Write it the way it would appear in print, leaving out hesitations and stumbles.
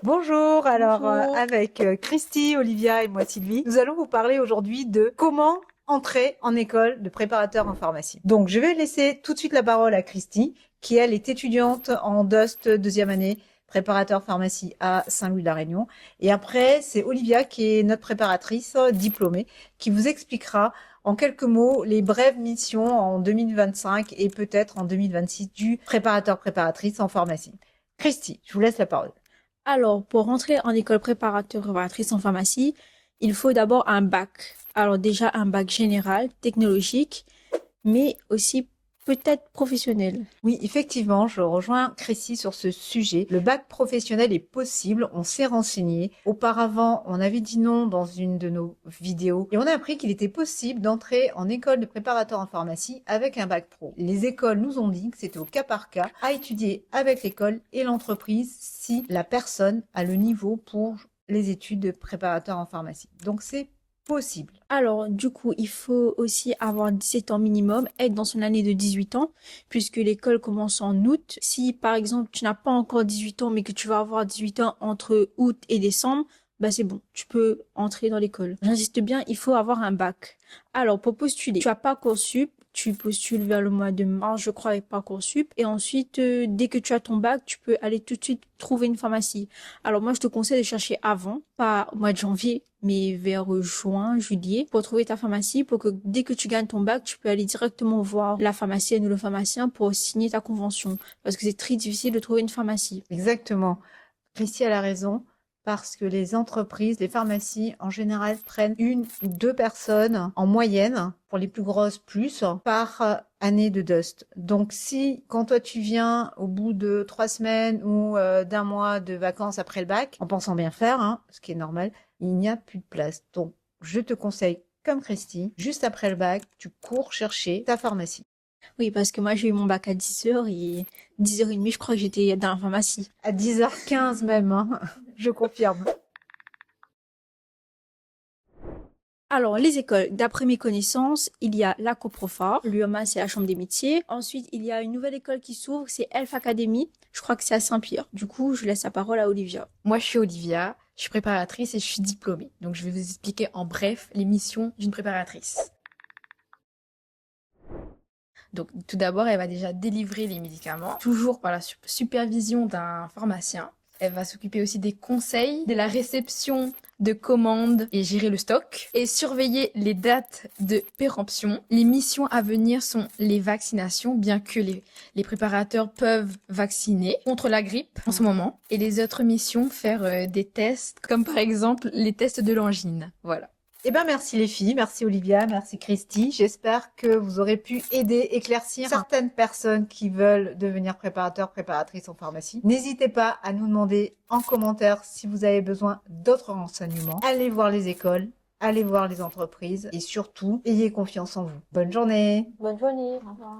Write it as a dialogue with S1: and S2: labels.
S1: Bonjour, alors
S2: Bonjour.
S1: avec Christy, Olivia et moi Sylvie, nous allons vous parler aujourd'hui de comment entrer en école de préparateur en pharmacie. Donc je vais laisser tout de suite la parole à Christy, qui elle est étudiante en DUST deuxième année, préparateur pharmacie à Saint-Louis-la-Réunion. Et après, c'est Olivia qui est notre préparatrice diplômée, qui vous expliquera en quelques mots les brèves missions en 2025 et peut-être en 2026 du préparateur-préparatrice en pharmacie. Christy, je vous laisse la parole.
S2: Alors, pour rentrer en école préparatrice en pharmacie, il faut d'abord un bac. Alors déjà un bac général, technologique, mais aussi peut-être professionnel.
S1: Oui, effectivement, je rejoins Chrissy sur ce sujet. Le bac professionnel est possible, on s'est renseigné. Auparavant, on avait dit non dans une de nos vidéos et on a appris qu'il était possible d'entrer en école de préparateur en pharmacie avec un bac pro. Les écoles nous ont dit que c'était au cas par cas, à étudier avec l'école et l'entreprise si la personne a le niveau pour les études de préparateur en pharmacie. Donc c'est possible.
S2: Alors, du coup, il faut aussi avoir 17 ans minimum, être dans son année de 18 ans, puisque l'école commence en août. Si, par exemple, tu n'as pas encore 18 ans, mais que tu vas avoir 18 ans entre août et décembre, bah c'est bon, tu peux entrer dans l'école. J'insiste bien, il faut avoir un bac. Alors, pour postuler, tu as Parcoursup, tu postules vers le mois de mars, je crois, avec Parcoursup. Et ensuite, dès que tu as ton bac, tu peux aller tout de suite trouver une pharmacie. Alors moi, je te conseille de chercher avant, pas au mois de janvier, mais vers juin, juillet, pour trouver ta pharmacie, pour que dès que tu gagnes ton bac, tu peux aller directement voir la pharmacienne ou le pharmacien pour signer ta convention. Parce que c'est très difficile de trouver une pharmacie.
S1: Exactement. Christy a raison, parce que les entreprises, les pharmacies, en général, prennent une ou deux personnes en moyenne, pour les plus grosses plus, par année de Dust. Donc si, quand toi tu viens au bout de 3 semaines ou d'un mois de vacances après le bac, en pensant bien faire, hein, ce qui est normal, il n'y a plus de place. Donc je te conseille, comme Christy, juste après le bac, tu cours chercher ta pharmacie.
S2: Oui, parce que moi, j'ai eu mon bac à 10 heures et 10h30, je crois que j'étais dans la pharmacie.
S1: À 10h15 même, hein, je confirme.
S2: Alors, les écoles, d'après mes connaissances, il y a la Coprofa, l'UMA, c'est la Chambre des métiers. Ensuite, il y a une nouvelle école qui s'ouvre, c'est Elf Academy. Je crois que c'est à Saint-Pierre. Du coup, je laisse la parole à Olivia.
S3: Moi, je suis Olivia, je suis préparatrice et je suis diplômée. Donc, je vais vous expliquer en bref les missions d'une préparatrice. Donc, tout d'abord, elle va déjà délivrer les médicaments, toujours par la supervision d'un pharmacien. Elle va s'occuper aussi des conseils, de la réception de commandes et gérer le stock. Et surveiller les dates de péremption. Les missions à venir sont les vaccinations, bien que les préparateurs peuvent vacciner contre la grippe en ce moment. Et les autres missions, faire des tests, comme par exemple les tests de l'angine. Voilà.
S1: Eh ben merci les filles, merci Olivia, merci Christy. J'espère que vous aurez pu aider, éclaircir certaines personnes qui veulent devenir préparateurs, préparatrices en pharmacie. N'hésitez pas à nous demander en commentaire si vous avez besoin d'autres renseignements. Allez voir les écoles, allez voir les entreprises et surtout, ayez confiance en vous. Bonne journée!
S2: Bonne journée. Au revoir.